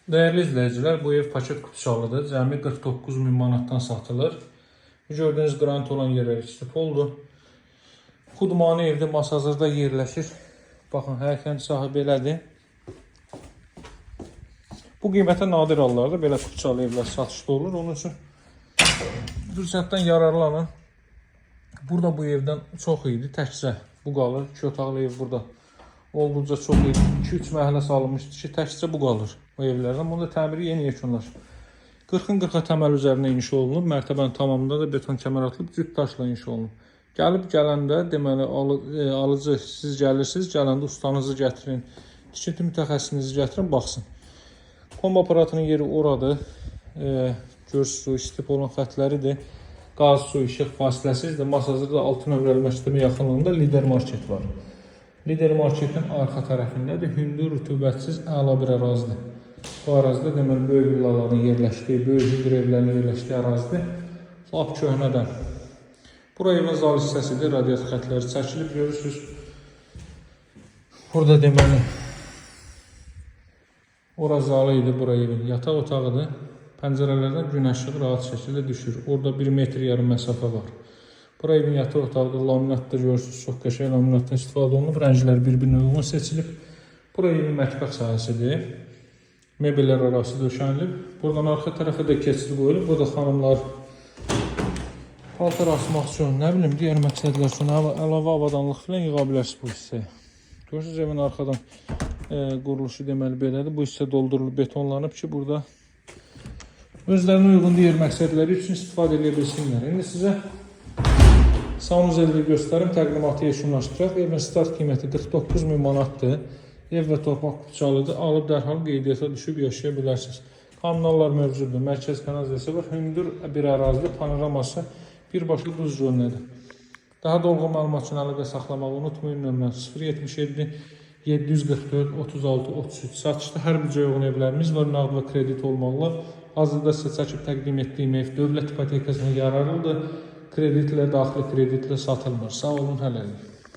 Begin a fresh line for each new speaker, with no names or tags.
Değerli izləyicilər, bu ev paket kutusalıdır. Cəmi 49.000 manatdan satılır. Gördüğünüz qrant olan yerləri istipoldur. Xudmani evdə masazırda yerləşir. Baxın, hərəkənd sahə belədir. Bu qiymətə nadir hallarda belə kutusalı evlər satışda olur. Onun üçün fürsətdən yararlanın. Burada bu evdən çox idi. Təkcə bu qalır. 2 otaqlı ev burada olduqca çox idi. 2-3 məhəllə salınmışdı ki, təkcə bu qalır o evlərdən. Bunda təmiri yeni yekunlaşır. 40-ın 40-a təməl üzərinə inşa olunub. Mərtəbənin tamamında da beton kəmər atılıb, cüt daşla inşa olunub. Gələndə deməli alıcı siz gəlirsiniz, gələndə ustanızı gətirin, tikinti mütəxəssisinizi gətirin, baxsın. Kombi aparatının yeri oradır. Göz su, istip olan xətləridir. Qaz, su, işıq fasiləsizdir. Masazırda 6 nömrəli məktəbə yaxınlığında Lider Market var. Lider Marketin arxa tərəfindədir. Hündür, rütubətsiz, əla bir ərazidir. Bu ərazidə deməli böyük villaların yerləşdiyi, böyük hündür evlərin yerləşdiyi ərazidir. Lap köhnədən. Bura evin zal hissəsidir. Radiator xətləri çəkilib görürsünüz. Burada deməli ora zalı idi, bura evin yataq otağıdır. Pəncərələrdən gün işığı rahat şəkildə düşür. Orada 1,5 metr məsafə var. Bura evin yataq otağıdır. Laminatda görürsünüz, çox qəşəng laminatdan istifadə olunub. Rənglər bir-birinə uyğun seçilib. Bura evin mətbəx sahəsidir. Mebellər arası döşənilib. Buradan arxa tərəfə də keçid qoyulub. Burada xanımlar paltar asmaq üçün, nə bilim, digər məqsədlər üçün əlavə avadanlıq filan yığa bilərsiniz bu hissəyə. Görürsünüz, evin arxadan quruluşu deməli belədir. Bu hissə doldurulub, betonlanıb ki, burada özlərinə uyğun digər məqsədləri üçün istifadə edə bilsinlər. İndi sizə sanuzelini göstərim, təqdimatı yekunlaşdıraq. Evin start qiyməti 49.000 manatdır. Ev və torpaq kutusalıdır. Alıb dərhal qeydiyyata düşüb yaşaya bilərsiniz. Kanallar mövcuddur. Mərkəz kanalizasiya var. Hündür bir ərazidə panoraması birbaşlı duz gölünədir. Daha dolğun məlumat üçün əlaqə saxlamağı unutmayın. Nömrə 077 744 36 33. Satışda hər bircə uyğun evlərimiz var. Nağd və kredit olmaqla. Hazırda sizə çəkib təqdim etdiyim ev dövlət ipotekasına yararlıdır. Kreditlə, daxili kreditlə satılmır. Sağ olun, hələlik.